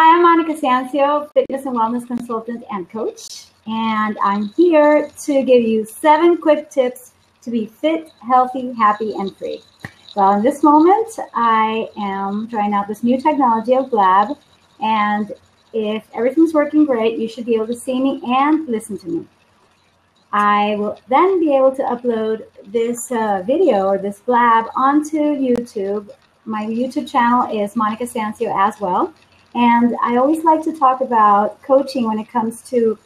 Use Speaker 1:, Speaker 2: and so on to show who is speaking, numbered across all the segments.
Speaker 1: Hi, I'm Monica Sancio, fitness and wellness consultant and coach, and I'm here to give you 7 quick tips to be fit, healthy, happy, and free. Well, in this moment, I am trying out this new technology of Blab, and if everything's working great, you should be able to see me and listen to me. I will then be able to upload this video or this Blab onto YouTube. My YouTube channel is Monica Sancio as well. And I always like to talk about coaching when it comes to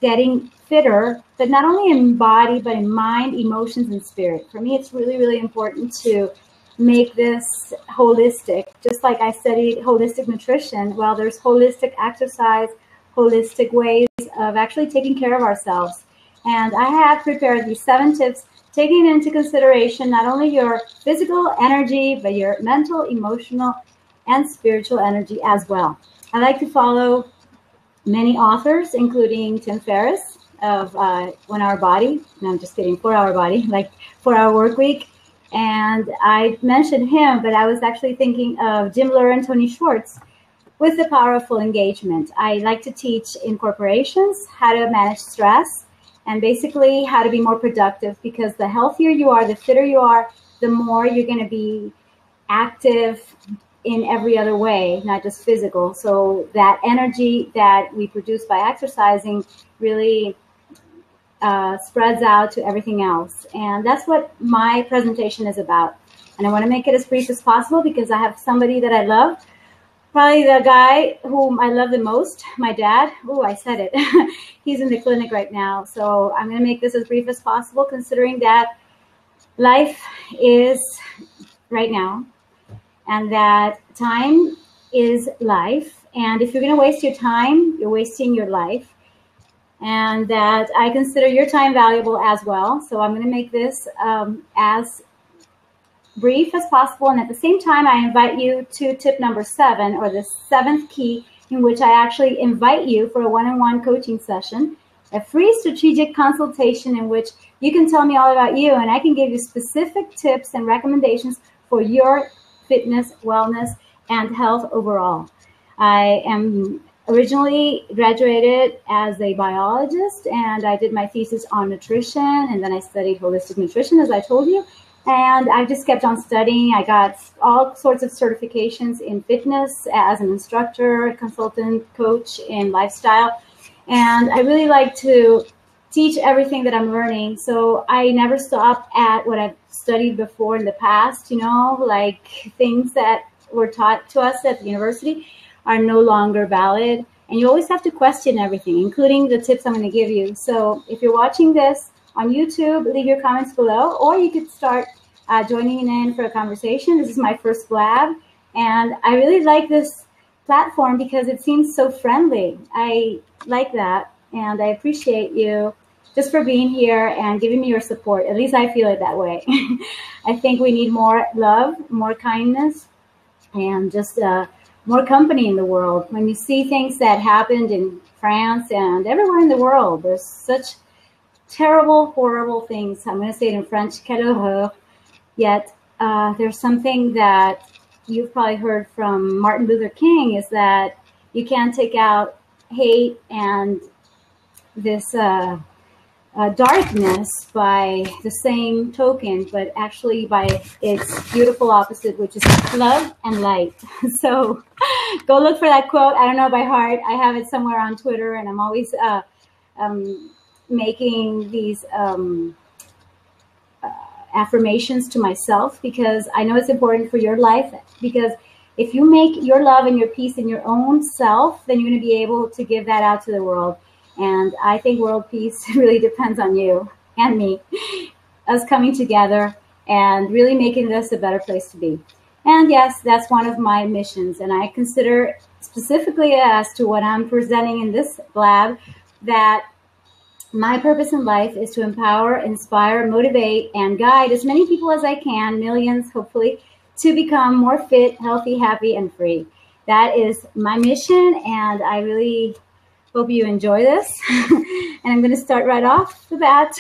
Speaker 1: getting fitter, but not only in body, but in mind, emotions, and spirit. For me, it's really, really important to make this holistic. Just like I studied holistic nutrition, well, there's holistic exercise, holistic ways of actually taking care of ourselves. And I have prepared these 7 tips, taking into consideration not only your physical energy, but your mental, emotional, and spiritual energy as well. I like to follow many authors, including Tim Ferriss of 1 Hour Body. No, I'm just kidding, 4 Hour Body, like 4 Hour Work Week. And I mentioned him, but I was actually thinking of Jim Loehr and Tony Schwartz with the Power of Full Engagement. I like to teach in corporations how to manage stress and basically how to be more productive, because the healthier you are, the fitter you are, the more you're going to be active in every other way, not just physical. So that energy that we produce by exercising really spreads out to everything else. And that's what my presentation is about. And I want to make it as brief as possible because I have somebody that I love, probably the guy whom I love the most, my dad. Oh, I said it. He's in the clinic right now. So I'm going to make this as brief as possible, considering that life is right now, and that time is life. And if you're going to waste your time, you're wasting your life. And that I consider your time valuable as well. So I'm going to make this as brief as possible. And at the same time, I invite you to tip number 7, or the 7th key, in which I actually invite you for a one-on-one coaching session, a free strategic consultation in which you can tell me all about you, and I can give you specific tips and recommendations for your fitness, wellness, and health overall. I am originally graduated as a biologist, and I did my thesis on nutrition, and then I studied holistic nutrition, as I told you. And I just kept on studying. I got all sorts of certifications in fitness as an instructor, consultant, coach, in lifestyle. And I really like to teach everything that I'm learning. So I never stop at what I've studied before in the past, you know, like things that were taught to us at the university are no longer valid. And you always have to question everything, including the tips I'm going to give you. So if you're watching this on YouTube, leave your comments below, or you could start joining in for a conversation. This is my first Blab, and I really like this platform because it seems so friendly. I like that, and I appreciate you just for being here and giving me your support. At least I feel it that way. I think we need more love, more kindness, and just more company in the world. When you see things that happened in France and everywhere in the world, there's such terrible, horrible things. I'm going to say it in French, quelle horreur. Yet there's something that you've probably heard from Martin Luther King, is that you can't take out hate and this darkness by the same token, but actually by its beautiful opposite, which is love and light. So go look for that quote. I don't know by heart. I have it somewhere on Twitter, and I'm always making these affirmations to myself, because I know it's important for your life. Because if you make your love and your peace in your own self, then you're going to be able to give that out to the world. And I think world peace really depends on you and me, us coming together and really making this a better place to be. And yes, that's one of my missions. And I consider specifically as to what I'm presenting in this Blab, that my purpose in life is to empower, inspire, motivate, and guide as many people as I can, millions hopefully, to become more fit, healthy, happy, and free. That is my mission, and I really hope you enjoy this. And I'm going to start right off the bat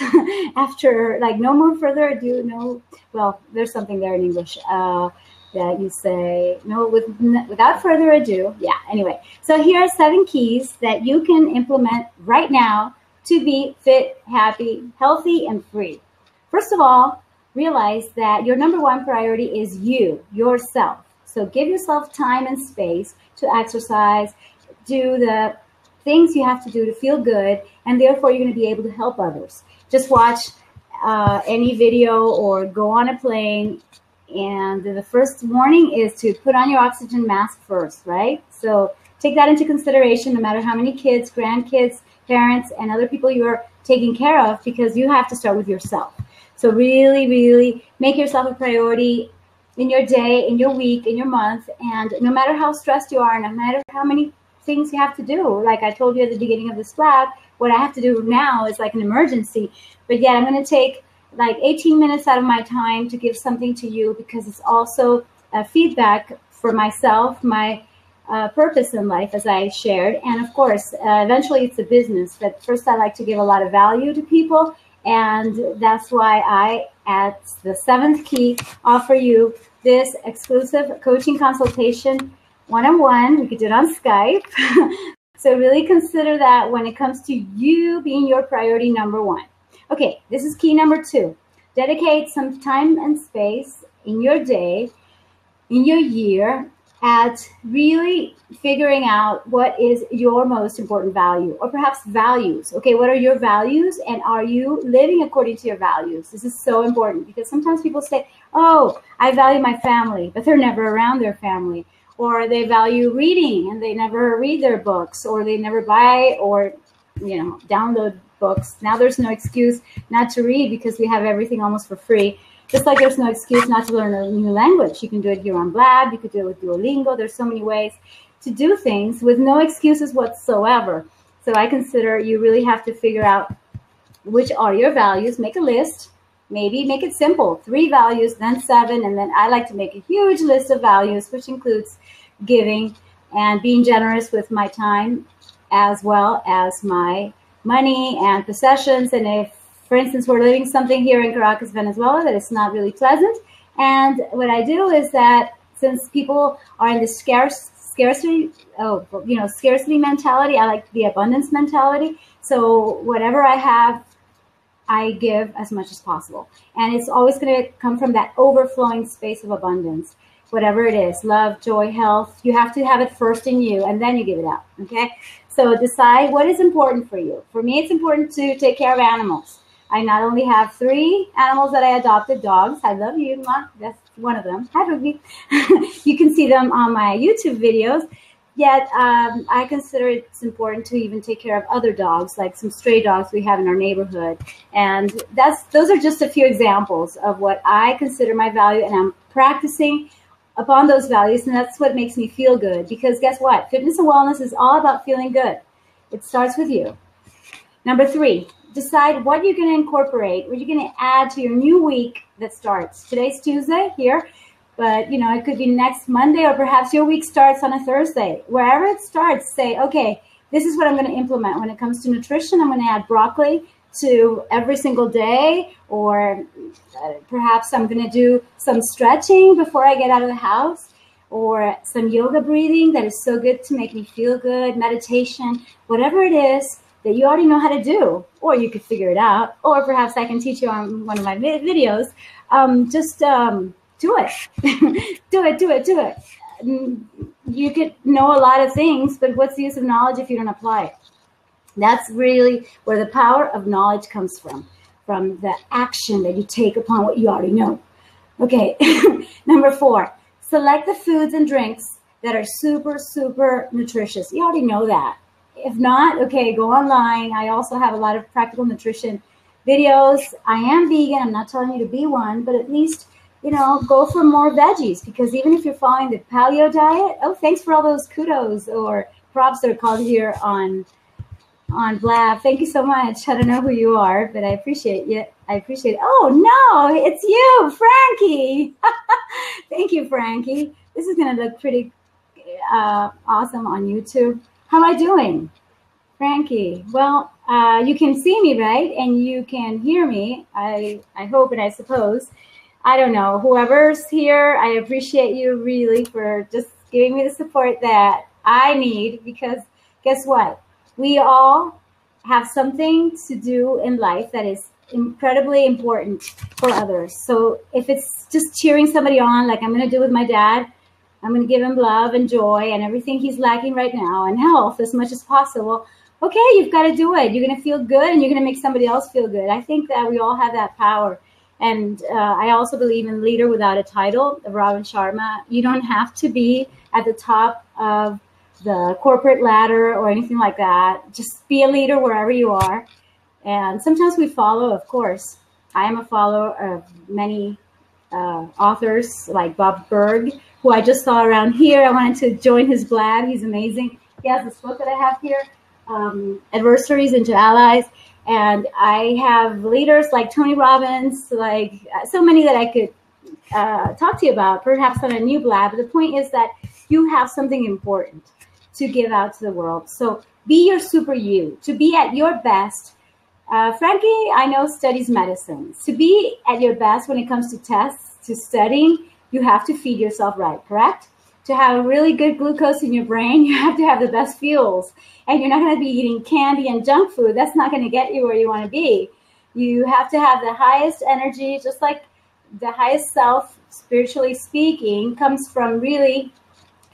Speaker 1: after, like, no more further ado. No, well, there's something there in English. that you say, no, without further ado, yeah, anyway. So here are 7 keys that you can implement right now to be fit, happy, healthy, and free. First of all, realize that your number 1 priority is you, yourself. So give yourself time and space to exercise, do the things you have to do to feel good, and therefore you're going to be able to help others. Just watch any video or go on a plane, and the first warning is to put on your oxygen mask first, right? So take that into consideration, no matter how many kids, grandkids, parents, and other people you're taking care of, because you have to start with yourself. So really, really make yourself a priority in your day, in your week, in your month, and no matter how stressed you are, no matter how many things you have to do, like I told you at the beginning of this lab, what I have to do now is like an emergency, but yet I'm going to take like 18 minutes out of my time to give something to you, because it's also feedback for myself, my purpose in life, as I shared. And of course, eventually it's a business, but first I like to give a lot of value to people. And that's why I, at the 7th key, offer you this exclusive coaching consultation one-on-one. We could do it on Skype. So really consider that when it comes to you being your priority number 1. Okay, this is key number 2. Dedicate some time and space in your day, in your year, at really figuring out what is your most important value, or perhaps values. Okay, what are your values, and are you living according to your values? This is so important, because sometimes people say, oh, I value my family, but they're never around their family. Or they value reading and they never read their books, or they never buy or download books. Now there's no excuse not to read, because we have everything almost for free. Just like there's no excuse not to learn a new language. You can do it here on Blab. You could do it with Duolingo. There's so many ways to do things with no excuses whatsoever. So I consider you really have to figure out which are your values. Make a list. Maybe make it simple. 3 values, then 7. And then I like to make a huge list of values, which includes giving and being generous with my time, as well as my money and possessions. And if, for instance, we're living something here in Caracas, Venezuela, that is not really pleasant. And what I do is that, since people are in the scarcity mentality, I like the abundance mentality. So whatever I have, I give as much as possible. And it's always going to come from that overflowing space of abundance. Whatever it is, love, joy, health, you have to have it first in you, and then you give it out, okay? So decide what is important for you. For me, it's important to take care of animals. I not only have 3 animals that I adopted, dogs. I love you, Ma. That's one of them. Hi, Ruby. You can see them on my YouTube videos. Yet I consider it's important to even take care of other dogs, like some stray dogs we have in our neighborhood. And those are just a few examples of what I consider my value, and I'm practicing upon those values, and that's what makes me feel good. Because guess what? Fitness and wellness is all about feeling good. It starts with you. Number 3, decide what you're going to incorporate, what you're going to add to your new week that starts. Today's Tuesday here, but it could be next Monday, or perhaps your week starts on a Thursday. Wherever it starts, say, okay, this is what I'm going to implement. When it comes to nutrition, I'm going to add broccoli to every single day, or perhaps I'm going to do some stretching before I get out of the house, or some yoga breathing that is so good to make me feel good, meditation, whatever it is that you already know how to do, or you could figure it out, or perhaps I can teach you on one of my videos. Do it. do it. You could know a lot of things, but what's the use of knowledge if you don't apply it? That's really where the power of knowledge comes from the action that you take upon what you already know. Okay, number 4, select the foods and drinks that are super, super nutritious. You already know that. If not, okay, go online. I also have a lot of practical nutrition videos. I am vegan. I'm not telling you to be one, but at least, go for more veggies, because even if you're following the paleo diet, oh, thanks for all those kudos or props that are called here on Blab. Thank you so much. I don't know who you are, but I appreciate you. Oh, no, it's you, Frankie. Thank you, Frankie. This is going to look pretty awesome on YouTube. How am I doing, Frankie? Well, you can see me, right? And you can hear me, I hope and I suppose. I don't know, whoever's here, I appreciate you really for just giving me the support that I need, because guess what? We all have something to do in life that is incredibly important for others. So if it's just cheering somebody on, like I'm going to do with my dad, I'm going to give him love and joy and everything he's lacking right now, and health as much as possible. Okay, you've got to do it. You're going to feel good, and you're going to make somebody else feel good. I think that we all have that power. And I also believe in leader without a title, Robin Sharma. You don't have to be at the top of the corporate ladder or anything like that. Just be a leader wherever you are. And sometimes we follow, of course. I am a follower of many authors like Bob Berg, who I just saw around here. I wanted to join his blab. He's amazing. He has this book that I have here, Adversaries into Allies. And I have leaders like Tony Robbins, like so many that I could talk to you about, perhaps on a new blab. But the point is that you have something important to give out to the world. So be your super you, to be at your best. Frankie, I know, studies medicine. To be at your best when it comes to tests, to studying, you have to feed yourself right, correct? To have really good glucose in your brain, you have to have the best fuels. And you're not going to be eating candy and junk food. That's not going to get you where you want to be. You have to have the highest energy, just like the highest self, spiritually speaking, comes from really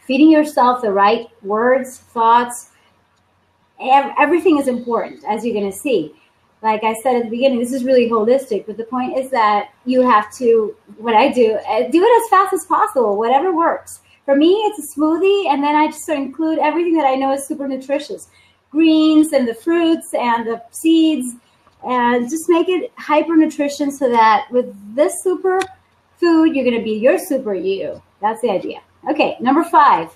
Speaker 1: feeding yourself the right words, thoughts. Everything is important, as you're going to see. Like I said at the beginning, this is really holistic, but the point is that you have to, what I do it as fast as possible, whatever works. For me, it's a smoothie, and then I just include everything that I know is super nutritious. Greens and the fruits and the seeds, and just make it hyper nutrition so that with this super food, you're going to be your super you. That's the idea. Okay, number 5,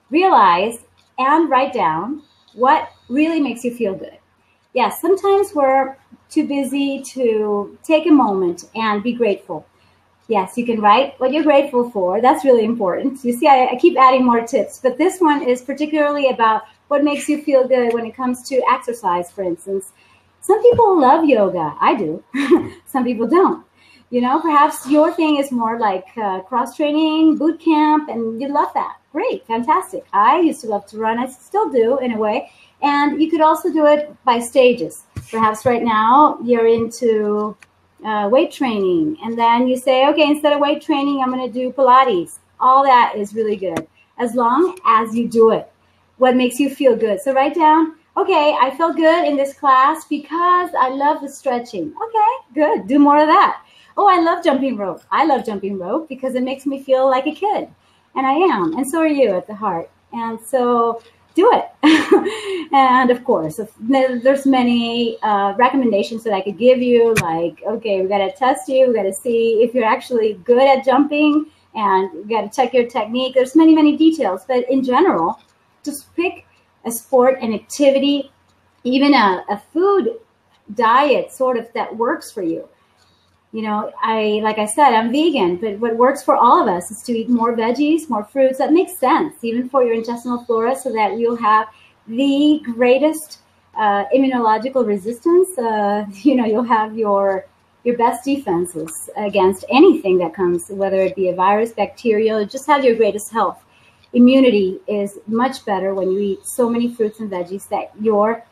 Speaker 1: realize and write down what really makes you feel good. Yes, sometimes we're too busy to take a moment and be grateful. Yes, you can write what you're grateful for. That's really important. You see, I keep adding more tips, but this one is particularly about what makes you feel good when it comes to exercise, for instance. Some people love yoga. I do. Some people don't. You know, perhaps your thing is more like cross-training, boot camp, and you love that. Great, fantastic. I used to love to run. I still do, in a way. And you could also do it by stages. Perhaps right now you're into weight training, and then you say, okay, instead of weight training, I'm going to do Pilates. All that is really good, as long as you do it. What makes you feel good? So write down, okay, I felt good in this class because I love the stretching. Okay, good. Do more of that. Oh, I love jumping rope. I love jumping rope because it makes me feel like a kid. And I am. And so are you at the heart. And so do it. And of course, there's many recommendations that I could give you, like, okay, we got to test you. We got to see if you're actually good at jumping, and we got to check your technique. There's many, many details. But in general, just pick a sport, an activity, even a food diet sort of that works for you. You know, like I said, I'm vegan, but what works for all of us is to eat more veggies, more fruits. That makes sense, even for your intestinal flora, so that you'll have the greatest immunological resistance. You know, you'll have your best defenses against anything that comes, whether it be a virus, bacterial. Just have your greatest health. Immunity is much better when you eat so many fruits and veggies that your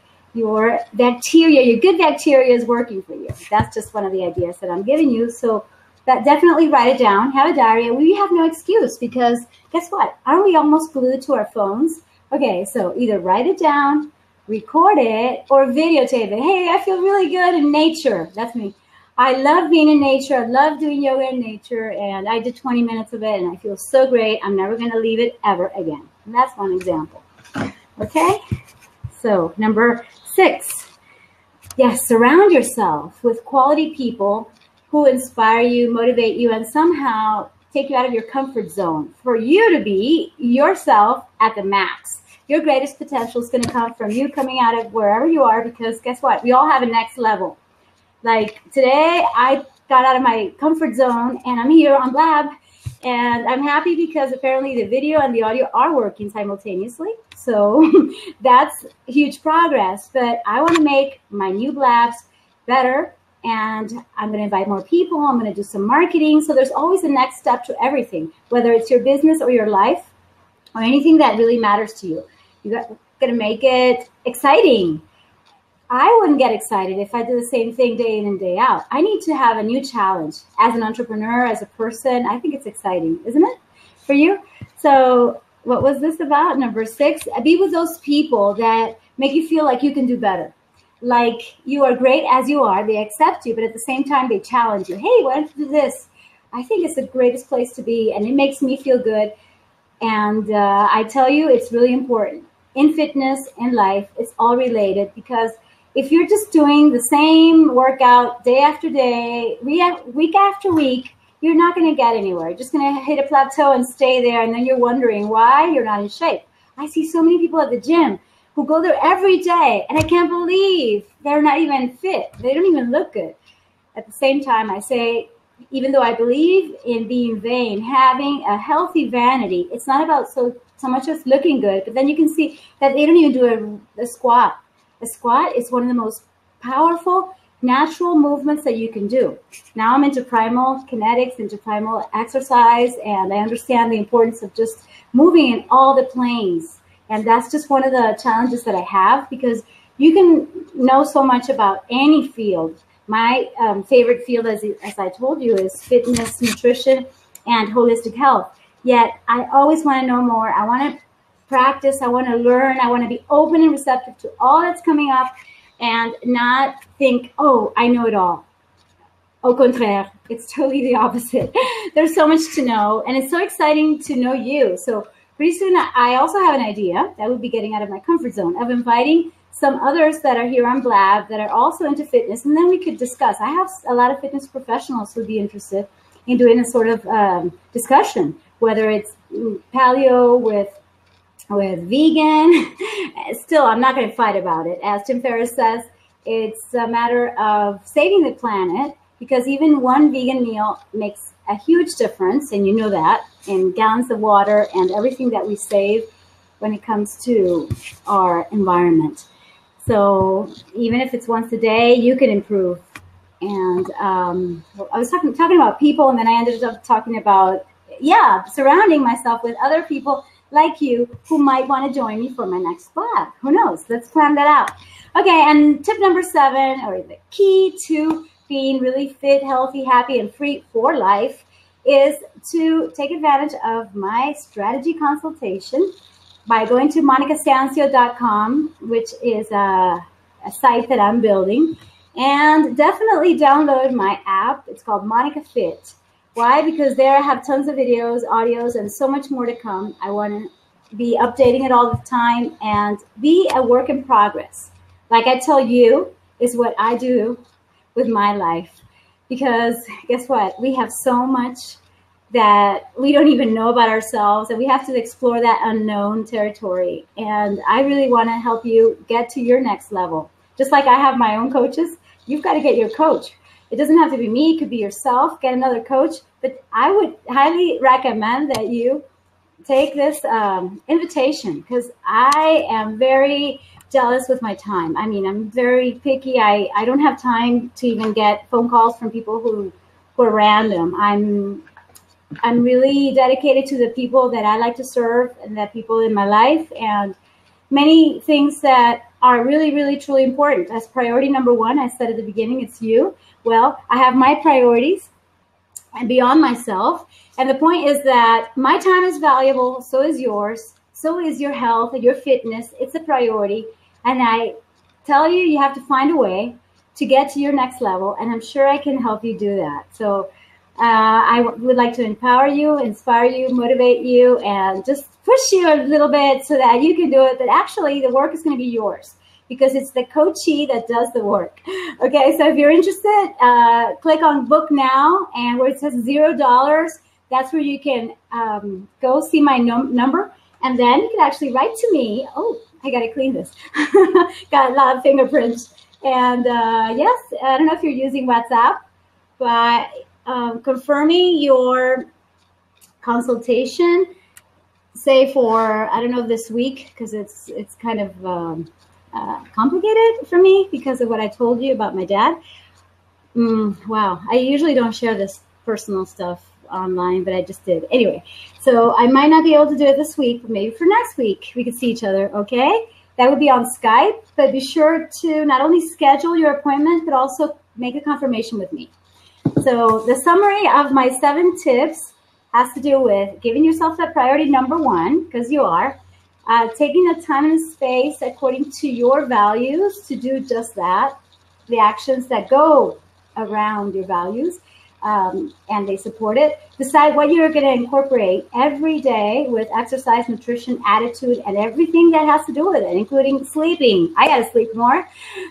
Speaker 1: bacteria, your good bacteria, is working for you. That's just one of the ideas that I'm giving you. So that definitely write it down, have a diary. We have no excuse, because guess what? Aren't we almost glued to our phones? Okay, so either write it down, record it, or videotape it. Hey, I feel really good in nature. That's me. I love being in nature. I love doing yoga in nature, and I did 20 minutes of it, and I feel so great. I'm never going to leave it ever again. And that's one example. Okay? So number 6, yes, surround yourself with quality people who inspire you, motivate you, and somehow take you out of your comfort zone for you to be yourself at the max. Your greatest potential is going to come from you coming out of wherever you are, because guess what? We all have a next level. Like today, I got out of my comfort zone, and I'm here on Blab. And I'm happy because apparently the video and the audio are working simultaneously. So that's huge progress. But I want to make my new Blabs better and I'm going to invite more people. I'm going to do some marketing. So there's always a next step to everything, whether it's your business or your life or anything that really matters to you. You're going to make it exciting. I wouldn't get excited if I did the same thing day in and day out. I need to have a new challenge as an entrepreneur, as a person. I think it's exciting, isn't it, for you? So what was this about? Number 6, be with those people that make you feel like you can do better. Like you are great as you are. They accept you, but at the same time, they challenge you. Hey, why don't you do this? I think it's the greatest place to be, and it makes me feel good. And I tell you, it's really important. In fitness, in life, it's all related, because if you're just doing the same workout day after day, week after week, you're not going to get anywhere. You're just going to hit a plateau and stay there, and then you're wondering why you're not in shape. I see so many people at the gym who go there every day, and I can't believe they're not even fit. They don't even look good. At the same time, I say, even though I believe in being vain, having a healthy vanity, it's not about so much as looking good, but then you can see that they don't even do a squat. A squat is one of the most powerful natural movements that you can do. Now I'm into primal kinetics, into primal exercise, and I understand the importance of just moving in all the planes. And that's just one of the challenges that I have, because you can know so much about any field. My favorite field, as I told you, is fitness, nutrition, and holistic health. Yet I always want to know more. I want to practice. I want to learn. I want to be open and receptive to all that's coming up, and not think, oh, I know it all. Au contraire, it's totally the opposite. There's so much to know, and it's so exciting to know you. So pretty soon, I also have an idea that would be getting out of my comfort zone of inviting some others that are here on Blab that are also into fitness, and then we could discuss. I have a lot of fitness professionals who would be interested in doing a sort of discussion, whether it's paleo with vegan. Still, I'm not going to fight about it. As Tim Ferriss says, it's a matter of saving the planet, because even one vegan meal makes a huge difference, and you know that, in gallons of water and everything that we save when it comes to our environment. So even if it's once a day, you can improve. And I was talking about people, and then I ended up talking about, surrounding myself with other people like you who might want to join me for my next Blab. Who knows? Let's plan that out. Okay, and tip number 7, or the key to being really fit, healthy, happy, and free for life, is to take advantage of my strategy consultation by going to monicastancio.com, which is a site that I'm building. And definitely download my app. It's called Monica Fit. Why? Because there I have tons of videos, audios, and so much more to come. I want to be updating it all the time and be a work in progress. Like I tell you, is what I do with my life. Because guess what? We have so much that we don't even know about ourselves, and we have to explore that unknown territory. And I really want to help you get to your next level. Just like I have my own coaches, you've got to get your coach. It doesn't have to be me. It could be yourself. Get another coach. But I would highly recommend that you take this invitation, because I am very jealous with my time. I mean, I'm very picky. I don't have time to even get phone calls from people who are random. I'm really dedicated to the people that I like to serve and the people in my life, and many things that are really, really, truly important. As priority number 1, I said at the beginning, it's you. Well, I have my priorities and beyond myself. And the point is that my time is valuable, so is yours. So is your health and your fitness. It's a priority. And I tell you, you have to find a way to get to your next level. And I'm sure I can help you do that. So I would like to empower you, inspire you, motivate you, and just push you a little bit so that you can do it. But actually, the work is going to be yours, because it's the coachee that does the work. Okay, so if you're interested, click on book now, and where it says $0, that's where you can go see my number, and then you can actually write to me. Oh, I got to clean this. Got a lot of fingerprints. And yes, I don't know if you're using WhatsApp, but confirming your consultation, say for, I don't know, this week, because it's kind of complicated for me because of what I told you about my dad. Wow. I usually don't share this personal stuff online, but I just did. Anyway, so I might not be able to do it this week, but maybe for next week we could see each other, okay? That would be on Skype, but be sure to not only schedule your appointment, but also make a confirmation with me. So the summary of my 7 tips has to do with giving yourself that priority number 1, because you are, taking the time and space according to your values to do just that, the actions that go around your values, and they support it. Decide what you're going to incorporate every day with exercise, nutrition, attitude, and everything that has to do with it, including sleeping. I got to sleep more.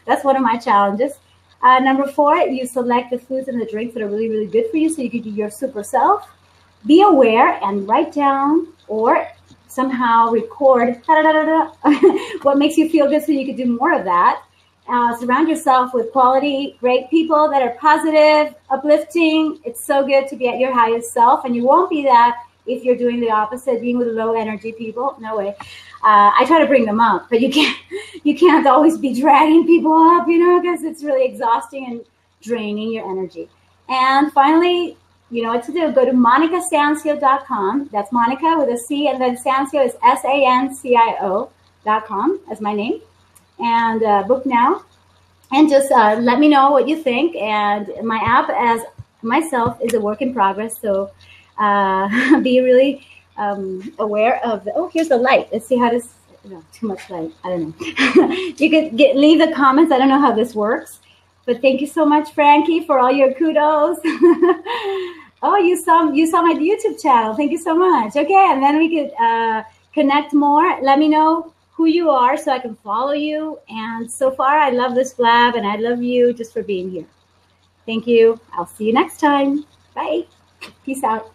Speaker 1: That's one of my challenges. Number 4, you select the foods and the drinks that are really, really good for you so you can do your super self. Be aware and write down or somehow record what makes you feel good so you can do more of that. Surround yourself with quality, great people that are positive, uplifting. It's so good to be at your highest self, and you won't be that if you're doing the opposite, being with low energy people. No way. I try to bring them up, but you can't always be dragging people up, because it's really exhausting and draining your energy. And finally, you know what to do. Go to monicasancio.com. That's Monica with a C, and then Sancio is SANCIO.com as my name. And book now. And just let me know what you think. And my app, as myself, is a work in progress. So be really aware of here's the light. Let's see how this, too much light. I don't know. You could leave the comments. I don't know how this works. But thank you so much, Frankie, for all your kudos. Oh, you saw my YouTube channel. Thank you so much. Okay, and then we could connect more. Let me know who you are so I can follow you. And so far, I love this blab, and I love you just for being here. Thank you. I'll see you next time. Bye. Peace out.